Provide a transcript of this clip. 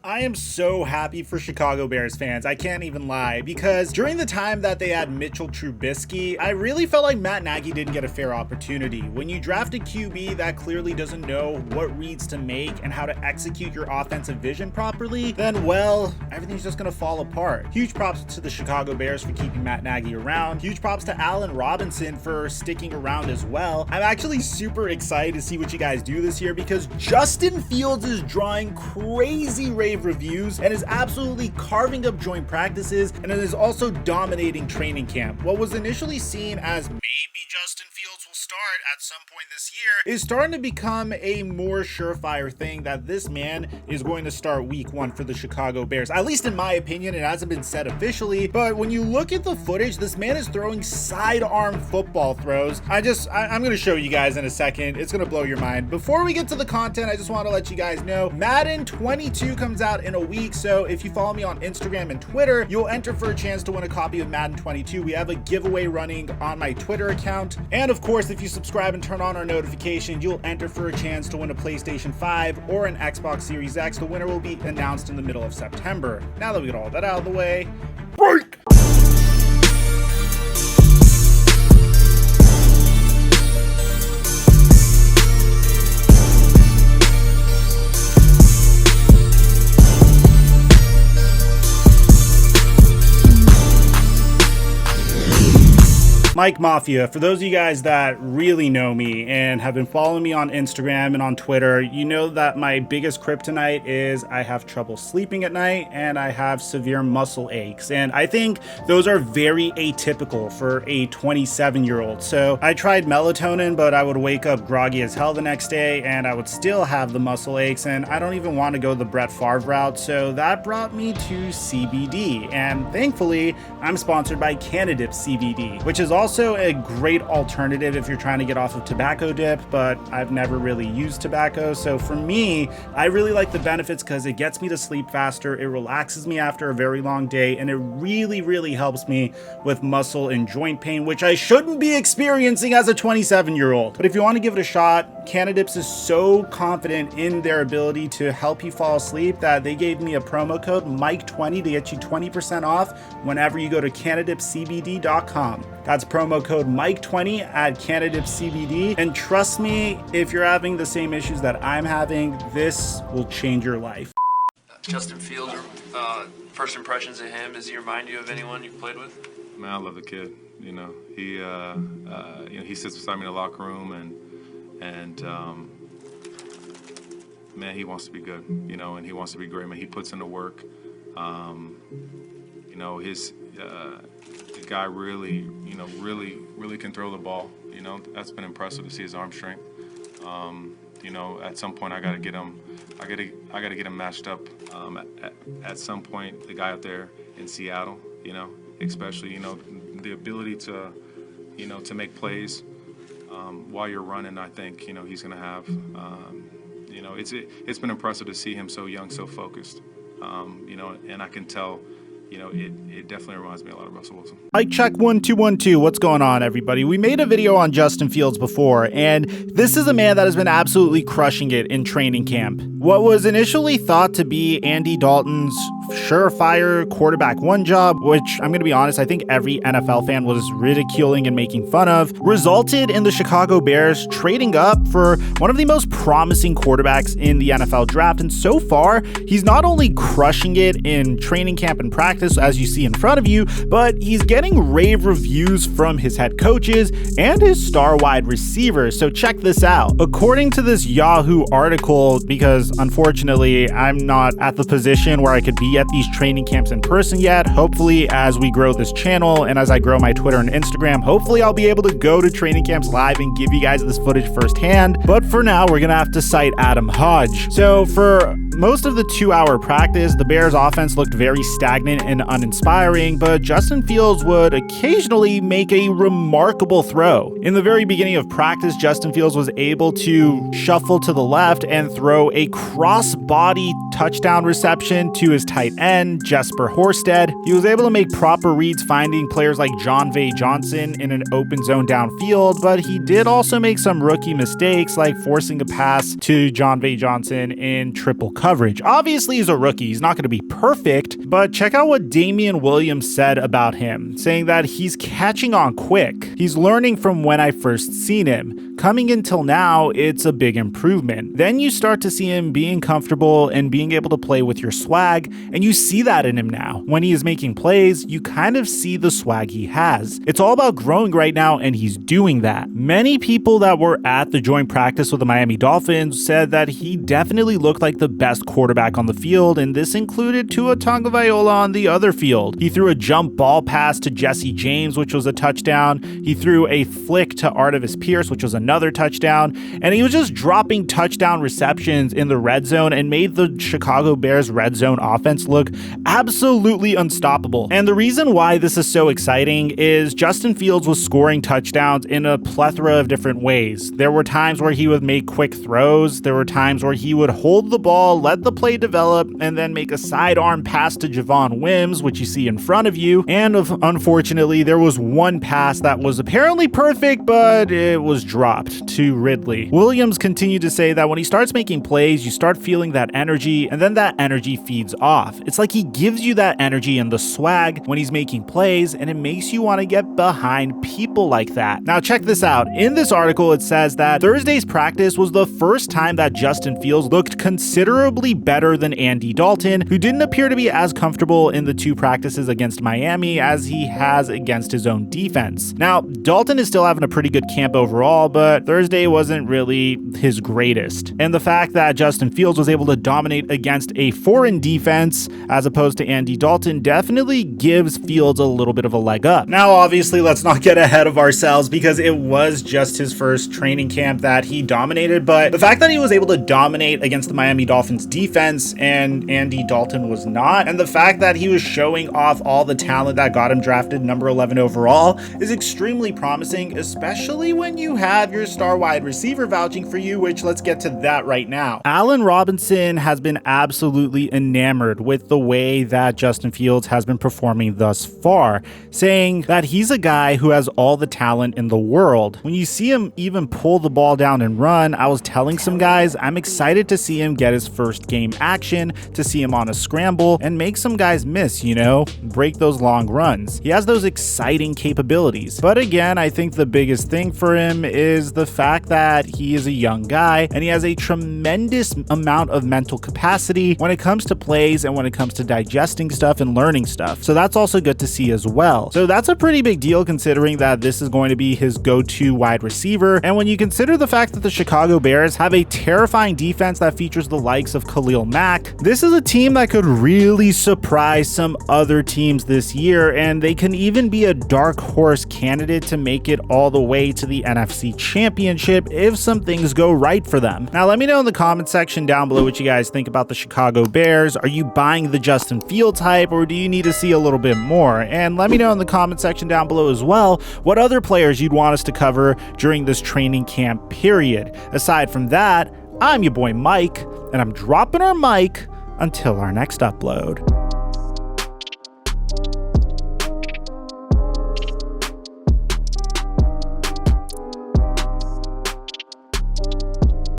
I am so happy for Chicago Bears fans, I can't even lie, because during the time that they had Mitchell Trubisky, I really felt like Matt Nagy didn't get a fair opportunity. When you draft a QB that clearly doesn't know what reads to make and how to execute your offensive vision properly, then well, everything's just gonna fall apart. Huge props to the Chicago Bears for keeping Matt Nagy around. Huge props to Allen Robinson for sticking around as well. I'm actually super excited to see what you guys do this year because Justin Fields is drawing crazy reviews and is absolutely carving up joint practices, and it is also dominating training camp. What was initially seen as maybe Justin Fields will start at some point this year is starting to become a more surefire thing that this man is going to start week 1 for the Chicago Bears. At least in my opinion, it hasn't been said officially, but when you look at the footage, this man is throwing sidearm football throws. I'm going to show you guys in a second. It's going to blow your mind. Before we get to the content, I just want to let you guys know Madden 22 comes out in a week, so if you follow me on Instagram and Twitter, you'll enter for a chance to win a copy of Madden 22. We have a giveaway running on my Twitter account, and of course, if you subscribe and turn on our notifications, you'll enter for a chance to win a PlayStation 5 or an Xbox Series X. The winner will be announced in the middle of September. Now that we get all that out of the way, break! Mike Mafia, for those of you guys that really know me and have been following me on Instagram and on Twitter, you know that my biggest kryptonite is I have trouble sleeping at night and I have severe muscle aches. And I think those are very atypical for a 27-year-old. So I tried melatonin, but I would wake up groggy as hell the next day and I would still have the muscle aches. And I don't even want to go the Brett Favre route. So that brought me to CBD. And thankfully, I'm sponsored by Cannadip CBD, which is also a great alternative if you're trying to get off of tobacco dip, but I've never really used tobacco. So for me, I really like the benefits because it gets me to sleep faster, it relaxes me after a very long day, and it really helps me with muscle and joint pain, which I shouldn't be experiencing as a 27-year-old. But if you want to give it a shot, Cannadips is so confident in their ability to help you fall asleep that they gave me a promo code Mike20 to get you 20% off whenever you go to cannadipcbd.com. That's promo code Mike20 at Cannadip CBD. And trust me, if you're having the same issues that I'm having, this will change your life. Justin Fields, first impressions of him, does he remind you of anyone you've played with? Man, I love the kid. You know, he sits beside me in the locker room, and man, he wants to be good. You know, and he wants to be great. Man, he puts in the work. You know, the guy really can throw the ball. You know, that's been impressive to see his arm strength. You know, at some point I got to get him matched up. At some point, the guy out there in Seattle, you know, especially, you know, the ability to, you know, to make plays while you're running. I think, you know, he's going to have. You know, it's been impressive to see him so young, so focused. You know, and I can tell. You know, it definitely reminds me a lot of Russell Wilson. Mike check 1212. What's going on, everybody? We made a video on Justin Fields before, and this is a man that has been absolutely crushing it in training camp. What was initially thought to be Andy Dalton's surefire quarterback 1 job, which I'm going to be honest, I think every NFL fan was ridiculing and making fun of, resulted in the Chicago Bears trading up for one of the most promising quarterbacks in the NFL draft. And so far, he's not only crushing it in training camp and practice, as you see in front of you, but he's getting rave reviews from his head coaches and his star wide receivers. So check this out. According to this Yahoo article, because unfortunately I'm not at the position where I could be at these training camps in person yet, hopefully as we grow this channel and as I grow my Twitter and Instagram, hopefully I'll be able to go to training camps live and give you guys this footage firsthand. But for now, we're gonna have to cite Adam Hodge. So for most of the 2-hour practice, the Bears offense looked very stagnant and uninspiring, but Justin Fields would occasionally make a remarkable throw. In the very beginning of practice, Justin Fields was able to shuffle to the left and throw a cross-body touchdown reception to his tight end, Jesper Horsted. He was able to make proper reads, finding players like John Vay Johnson in an open zone downfield, but he did also make some rookie mistakes, like forcing a pass to John Vay Johnson in triple coverage. Obviously, he's a rookie. He's not going to be perfect, but check out what Damian Williams said about him, saying that he's catching on quick. He's learning from when I first seen him. Coming until now, it's a big improvement. Then you start to see him being comfortable and being able to play with your swag, and you see that in him now. When he is making plays, you kind of see the swag he has. It's all about growing right now, and he's doing that. Many people that were at the joint practice with the Miami Dolphins said that he definitely looked like the best quarterback on the field, and this included Tua Tagovailoa on the other field. He threw a jump ball pass to Jesse James, which was a touchdown. He threw a flick to Artevis Pierce, which was another touchdown, and he was just dropping touchdown receptions in the red zone and made the Chicago Bears red zone offense look absolutely unstoppable. And the reason why this is so exciting is Justin Fields was scoring touchdowns in a plethora of different ways. There were times where he would make quick throws. There were times where he would hold the ball, let the play develop, and then make a sidearm pass to Javon Wims, which you see in front of you. And unfortunately, there was one pass that was apparently perfect, but it was dropped to Ridley. Williams continued to say that when he starts making plays, you start feeling that energy, and then that energy feeds off. It's like he gives you that energy and the swag when he's making plays, and it makes you want to get behind people like that. Now check this out. In this article, it says that Thursday's practice was the first time that Justin Fields looked considerably better than Andy Dalton, who didn't appear to be as comfortable in the two practices against Miami as he has against his own defense. Now, Dalton is still having a pretty good camp overall, but Thursday wasn't really his greatest. And the fact that Justin Fields was able to dominate against a foreign defense as opposed to Andy Dalton definitely gives Fields a little bit of a leg up. Now, obviously, let's not get ahead of ourselves because it was just his first training camp that he dominated, but the fact that he was able to dominate against the Miami Dolphins defense and Andy Dalton was not, and the fact that he was showing off all the talent that got him drafted number 11 overall is extremely promising, especially when you have your star wide receiver vouching for you, which let's get to that right now. Allen Robinson has been absolutely enamored with the way that Justin Fields has been performing thus far, saying that he's a guy who has all the talent in the world. When you see him even pull the ball down and run, I was telling some guys I'm excited to see him get his first game action, to see him on a scramble and make some guys miss, break those long runs. He has those exciting capabilities. But again, I think the biggest thing for him is the fact that he is a young guy and he has a tremendous amount of mental capacity when it comes to plays and when it comes to digesting stuff and learning stuff. So that's also good to see as well. So that's a pretty big deal considering that this is going to be his go-to wide receiver. And when you consider the fact that the Chicago Bears have a terrifying defense that features the likes of Khalil Mack, this is a team that could really surprise some other teams this year, and they can even be a dark horse candidate to make it all the way to the NFC Championship if some things go right for them. Now, let me know in the comment section down below what you guys think about the Chicago Bears. Are you buying the Justin Fields hype, or do you need to see a little bit more? And let me know in the comment section down below as well what other players you'd want us to cover during this training camp period. Aside from that, I'm your boy Mike, and I'm dropping our mic until our next upload.